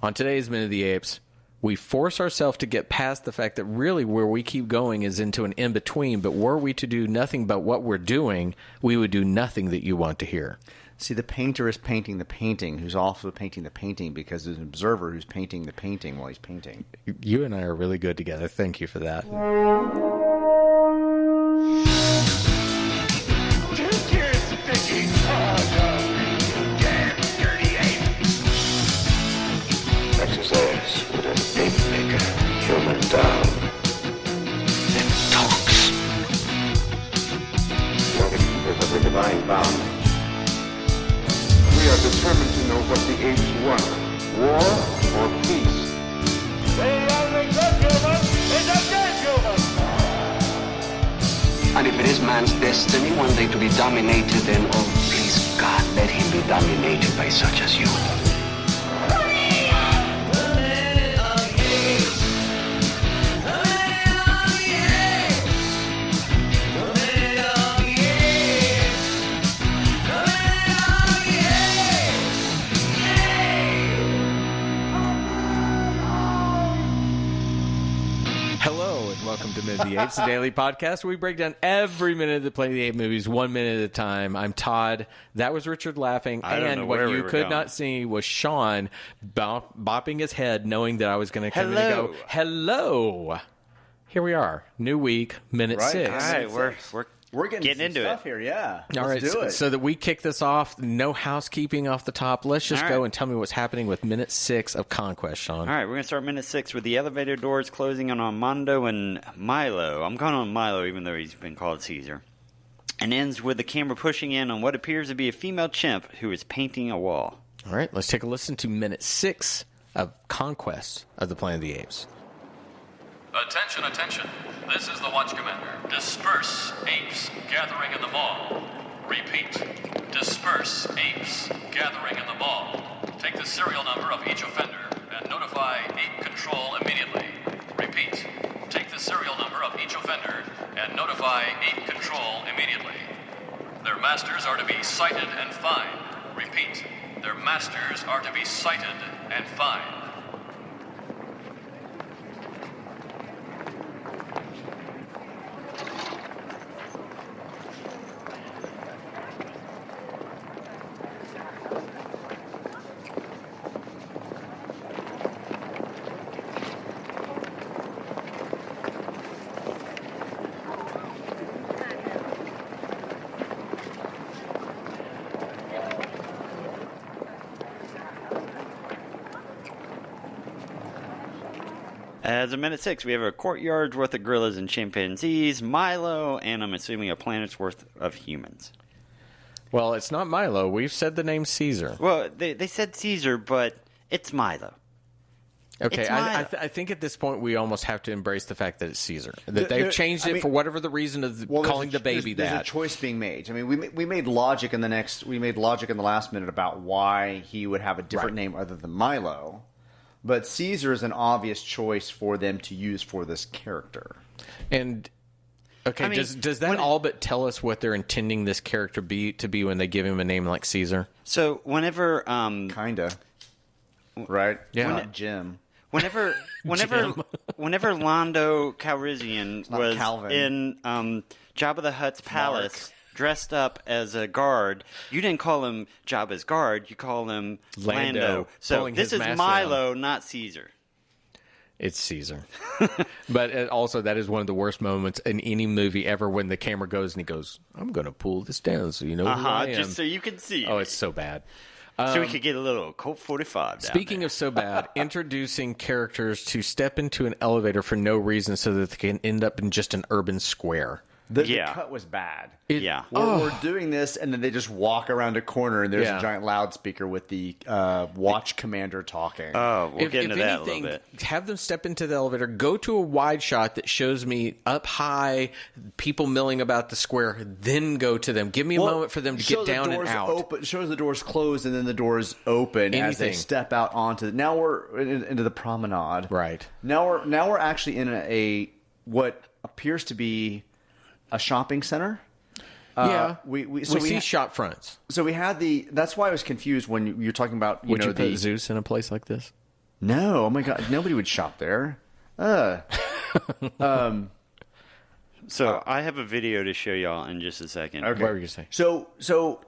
On today's Minute of the Apes, we force ourselves to get past the fact that really where we keep going is into an in-between, but were we to do nothing but what we're doing, we would do nothing that you want to hear. See, the painter is painting the painting, who's also painting the painting because there's an observer who's painting the painting while he's painting. You and I are really good together. Thank you for that. Exercise with an ape maker, human down. Then talks. With a divine bound. We are determined to know what the apes want. War or peace. The only good human is a dead human. And if it is man's destiny one day to be dominated, then oh please God, let him be dominated by such as you. Welcome to Minute of the Apes, the daily podcast where we break down every minute of the Planet of the Apes movies, 1 minute at a time. I'm Todd. That was Richard laughing. And what you could not see was Sean bopping his head, knowing that I was going to come in and go, hello. Here we are. New week, minute 6. All right, we're getting into stuff it here, yeah. All right, Let's do it. so that we kick this off, no housekeeping off the top. Let's just go and tell me what's happening with minute 6 of Conquest, Sean. All right, we're going to start minute 6 with the elevator doors closing on Armando and Milo. I'm calling him Milo even though he's been called Caesar. And ends with the camera pushing in on what appears to be a female chimp who is painting a wall. All right, let's take a listen to minute 6 of Conquest of the Planet of the Apes. Attention, attention. This is the Watch Commander. Disperse, apes, gathering in the mall. Repeat. Disperse, apes, gathering in the mall. Take the serial number of each offender and notify Ape Control immediately. Repeat. Take the serial number of each offender and notify Ape Control immediately. Their masters are to be cited and fined. Repeat. Their masters are to be cited and fined. As of minute 6, we have a courtyard's worth of gorillas and chimpanzees, Milo, and I'm assuming a planet's worth of humans. Well, it's not Milo. We've said the name Caesar. Well, they said Caesar, but it's Milo. Okay, It's Milo. I think at this point we almost have to embrace the fact that it's Caesar. That they've changed it for whatever the reason of calling the baby that. There's a choice being made. I mean, we made logic in the last minute about why he would have a different name other than Milo. But Caesar is an obvious choice for them to use for this character. And okay, I mean, does that all but tell us what they're intending this character to be when they give him a name like Caesar? So whenever kinda, right? Yeah, Jim. Whenever Lando Calrissian was Calvin. in Jabba the Hutt's palace, dressed up as a guard, you didn't call him Jabba's guard, you call him Lando. So this is Milo, not Caesar. It's Caesar. But also, that is one of the worst moments in any movie ever when the camera goes and he goes, I'm going to pull this down so you know who I am. Just so you can see. Oh, it's so bad. So we could get a little Colt 45 down Speaking there. of so bad, introducing characters to step into an elevator for no reason so that they can end up in just an urban square. The cut was bad. Yeah. We're doing this, and then they just walk around a corner, and there's a giant loudspeaker with the watch commander talking. Oh, we'll get into that a little bit. Have them step into the elevator, go to a wide shot that shows me up high, people milling about the square, then go to them. Give me a moment for them to get down and out. Shows the doors closed, and then the doors open as they step out onto. Now we're into the promenade. Right. Now we're actually in a what appears to be a shopping center. We see shop fronts. So we had that's why I was confused when you're talking about Would you put Zeus in a place like this? No, oh my God, nobody would shop there. So I have a video to show y'all in just a second. Okay. What were you going to say? So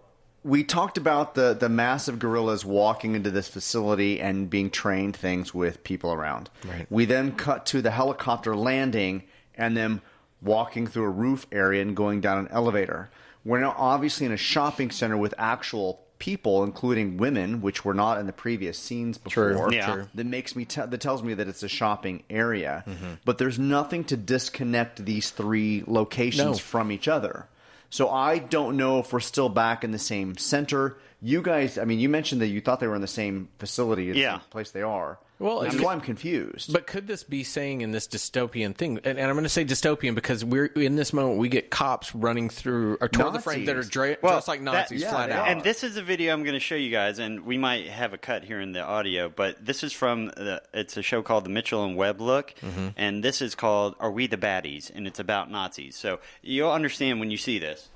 we talked about the massive gorillas walking into this facility and being trained things with people around. Right. We then cut to the helicopter landing and them walking through a roof area and going down an elevator. We're now obviously in a shopping center with actual people, including women, which were not in the previous scenes before. True. Yeah. True. That tells me that it's a shopping area. But there's nothing to disconnect these three locations from each other. So I don't know if we're still back in the same center. You guys, I mean, you mentioned that you thought they were in the same facility, the same place they are. Well, which is why I'm confused. But could this be saying in this dystopian thing, and I'm going to say dystopian because we're in this moment, we get cops running through or toward the frame that are dressed like Nazis flat out. And this is a video I'm going to show you guys, and we might have a cut here in the audio, but this is from, it's a show called The Mitchell and Webb Look, and this is called Are We the Baddies? And it's about Nazis. So you'll understand when you see this.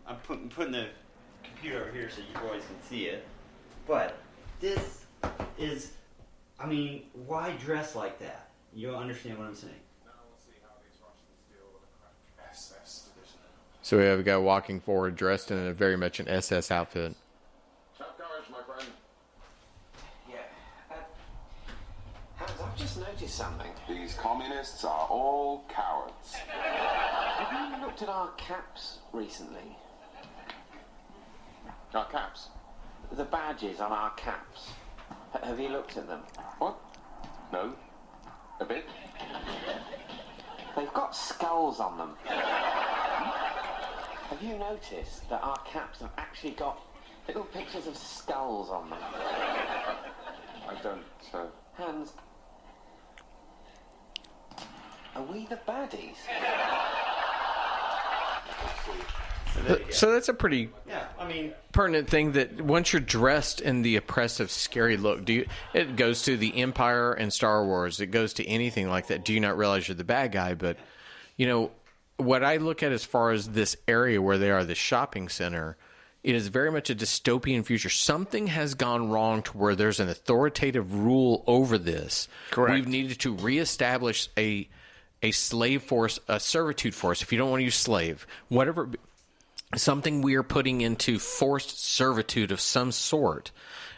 I'm putting the computer over here so you boys can see it. But this is, I mean, why dress like that? You'll understand what I'm saying. Now we'll see how these Russians deal with a crack SS division. So we have a guy walking forward dressed in a very much an SS outfit. Have courage, my friend. Yeah. Hans, I've just noticed something. These communists are all cowards. Have you looked at our caps recently? Our caps. The badges on our caps. Have you looked at them? What? No. A bit. They've got skulls on them. Have you noticed that our caps have actually got little pictures of skulls on them? I don't, Hans, are we the baddies? So that's a pretty I mean, pertinent thing that once you're dressed in the oppressive, scary look, it goes to the Empire and Star Wars. It goes to anything like that. Do you not realize you're the bad guy? But, you know, what I look at as far as this area where they are, the shopping center, it is very much a dystopian future. Something has gone wrong to where there's an authoritative rule over this. Correct. We've needed to reestablish a slave force, a servitude force, if you don't want to use slave, whatever, something we are putting into forced servitude of some sort.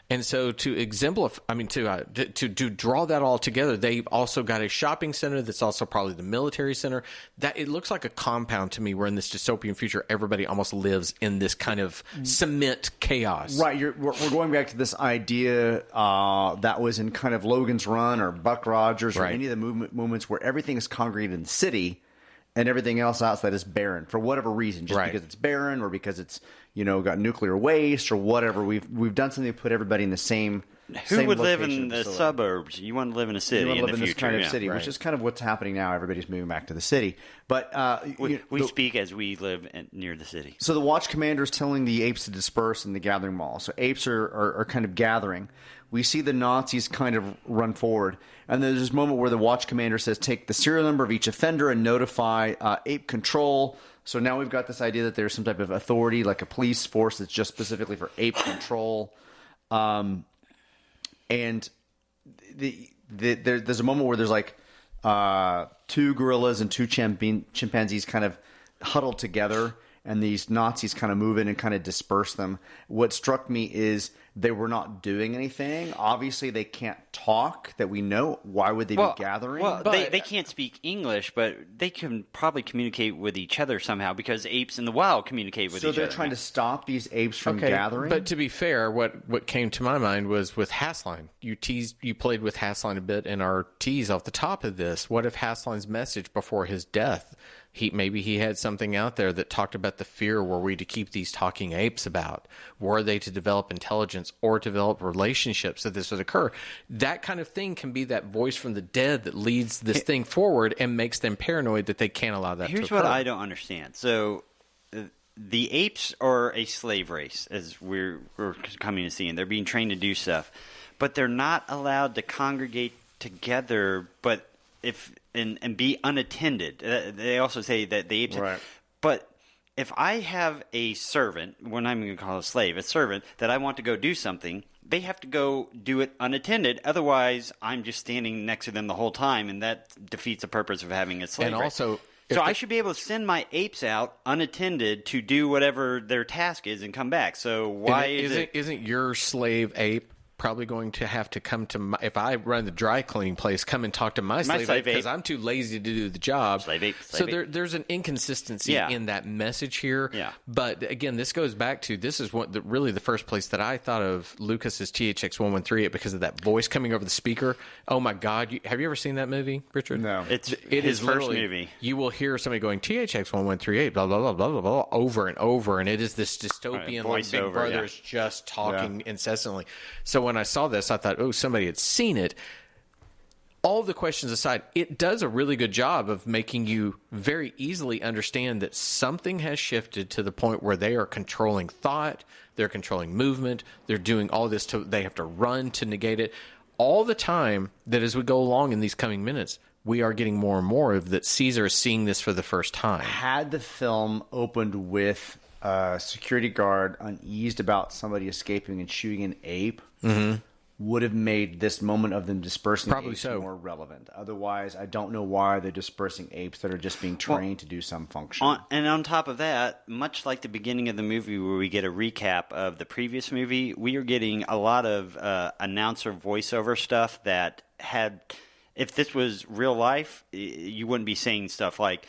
And so to exemplify, I mean, to draw that all together, they've also got a shopping center that's also probably the military center. That it looks like a compound to me where in this dystopian future, everybody almost lives in this kind of cement chaos. Right, we're going back to this idea that was in kind of Logan's Run or Buck Rogers or any of the movements where everything is congregated in the city and everything else outside is barren for whatever reason, just because it's barren or because it's got nuclear waste or whatever. We've done something to put everybody in the same. Who would live in the suburbs? You want to live in a city you want to live in the this future, kind of city, which is kind of what's happening now. Everybody's moving back to the city, but we speak as we live near the city. So the Watch Commander is telling the apes to disperse in the gathering mall. So apes are kind of gathering. We see the Nazis kind of run forward. And there's this moment where the Watch Commander says, take the serial number of each offender and notify ape control. So now we've got this idea that there's some type of authority, like a police force that's just specifically for ape control. And there's a moment where there's like two gorillas and two chimpanzees kind of huddled together, and these Nazis kind of move in and kind of disperse them. What struck me is they were not doing anything. Obviously, they can't talk that we know. Why would they be gathering? Well, they can't speak English, but they can probably communicate with each other somehow because apes in the wild communicate with each other. So they're trying to stop these apes from gathering? But to be fair, what came to my mind was with Hassline. You played with Hassline a bit in our tease off the top of this. What if Hassline's message before his death, maybe he had something out there that talked about the fear were we to keep these talking apes about? Were they to develop intelligence or develop relationships that this would occur? That kind of thing can be that voice from the dead that leads this thing forward and makes them paranoid that they can't allow that to occur. Here's what I don't understand. So the apes are a slave race, as we're coming to see, and they're being trained to do stuff. But they're not allowed to congregate together, but and be unattended. They also say that the apes... Right. But if I have a servant, we're not even going to call it a slave, a servant, that I want to go do something, they have to go do it unattended. Otherwise, I'm just standing next to them the whole time, and that defeats the purpose of having a slave And race. also, so I should be able to send my apes out unattended to do whatever their task is and come back. So why isn't your slave ape probably going to have to come to my, if I run the dry cleaning place, come and talk to my slave ape because I'm too lazy to do the job. Slave ape. There's an inconsistency in that message here. Yeah. But again, this goes back to, this is really the first place that I thought of Lucas's THX 1138 because of that voice coming over the speaker. Oh my God. Have you ever seen that movie, Richard? No. It is his first literally, movie. You will hear somebody going THX 1138 blah blah blah blah blah blah over and over, and it is this dystopian like Big Brother is just talking incessantly. So when I saw this, I thought, oh, somebody had seen it. All the questions aside, it does a really good job of making you very easily understand that something has shifted to the point where they are controlling thought, they're controlling movement, they're doing all this, they have to run to negate it. All the time that as we go along in these coming minutes, we are getting more and more of that Caesar is seeing this for the first time. Had the film opened with a security guard uneased about somebody escaping and shooting an ape, would have made this moment of them dispersing Probably apes so. more relevant. Otherwise, I don't know why they're dispersing apes that are just being trained to do some function. And on top of that, much like the beginning of the movie where we get a recap of the previous movie, we are getting a lot of announcer voiceover stuff that had... If this was real life, you wouldn't be saying stuff like,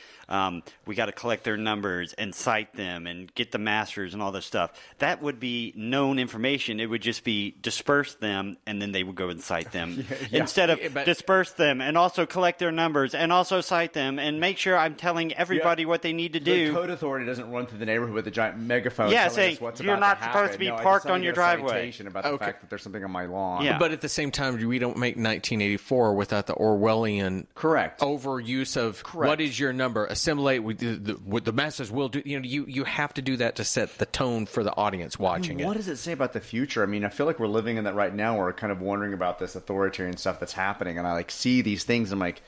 we got to collect their numbers and cite them and get the masters and all this stuff. That would be known information. It would just be disperse them, and then they would go and cite them. Instead of disperse them and also collect their numbers and also cite them and make sure I'm telling everybody what they need to do. The code authority doesn't run through the neighborhood with a giant megaphone saying, us what's you're about not supposed to be parked on your driveway. About the fact that there's something on my lawn. Yeah. But at the same time, we don't make 1984 without the Orwellian overuse of what is your number? Assimilate with the masses will do. You have to do that to set the tone for the audience watching What does it say about the future? I mean, I feel like we're living in that right now. We're kind of wondering about this authoritarian stuff that's happening, and I see these things. I'm like,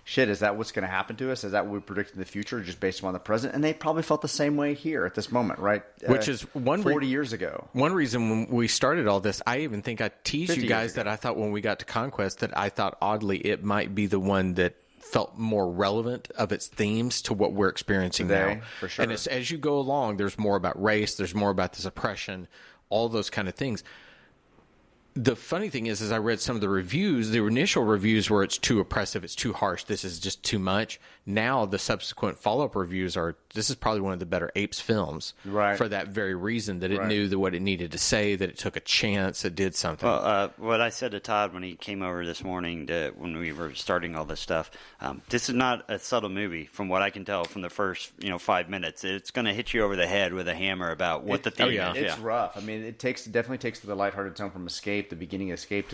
shit, is that what's going to happen to us? Is that what we predict in the future, just based on the present? And they probably felt the same way here at this moment, right? Which is 40 years ago. One reason when we started all this, I even think I teased you guys that I thought when we got to Conquest that I thought oddly it might be the one that felt more relevant of its themes to what we're experiencing now. For sure. And as you go along, there's more about race, there's more about this oppression, all those kind of things. The funny thing is I read some of the reviews. The initial reviews were it's too oppressive, it's too harsh, this is just too much. Now the subsequent follow-up reviews are this is probably one of the better Apes films for that very reason, that it knew what it needed to say, that it took a chance, it did something. Well, what I said to Todd when he came over this morning when we were starting all this stuff, this is not a subtle movie from what I can tell from the first 5 minutes. It's going to hit you over the head with a hammer about what the theme is. It's rough. I mean, it definitely takes the lighthearted tone from Escape, the beginning of Escape,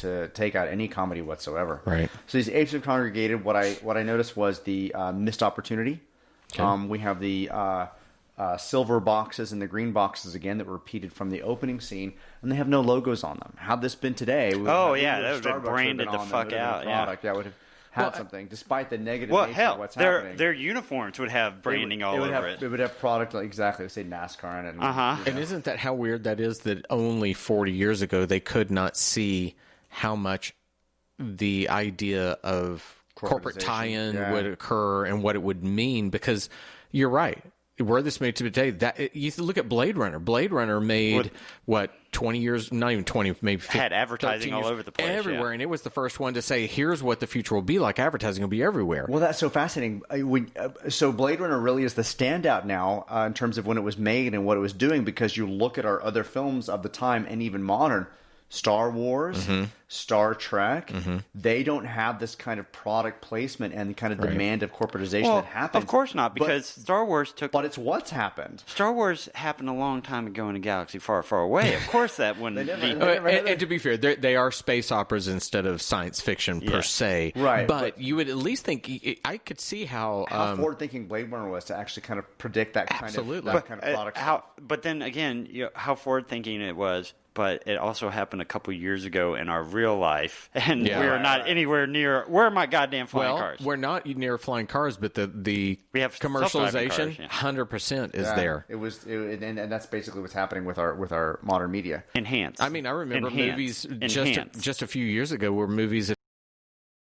to take out any comedy whatsoever. Right. So these apes have congregated. What I noticed was the missed opportunity. Okay. We have the silver boxes and the green boxes again that were repeated from the opening scene, and they have no logos on them. Had this been today, that would have been branded the fuck out. Yeah, would have had something, despite the negative nature of what's happening. Their uniforms would have branding all over it. It would have product exactly. It would say NASCAR in it. And isn't that how weird that is? That only 40 years ago they could not see how much the idea of corporate tie-in would occur and what it would mean. Because you're right. Were this made to be today, you look at Blade Runner. Blade Runner made, 20 years, not even 20, maybe 15, had advertising all over the place. Everywhere, and it was the first one to say, here's what the future will be like. Advertising will be everywhere. Well, that's so fascinating. So Blade Runner really is the standout now in terms of when it was made and what it was doing, because you look at our other films of the time and even modern, Star Wars, Star Trek, they don't have this kind of product placement and the kind of demand of corporatization that happens. Of course not, because Star Wars took... But it's what's happened. Star Wars happened a long time ago in a galaxy far, far away. Of course that wouldn't be... And to be fair, they are space operas instead of science fiction per se. Right. But you would at least think... I could see how forward-thinking Blade Runner was to actually kind of predict that kind of product. But then again, how forward-thinking it was but it also happened a couple years ago in our real life, and Yeah. we are not anywhere near. Where are my goddamn flying cars? We're not near flying cars, but the We have self-driving commercialization, cars, yeah. 100% is Yeah, there. And that's basically what's happening with our modern media. Enhance. I mean, I remember Enhance. movies Enhance. just a few years ago where movies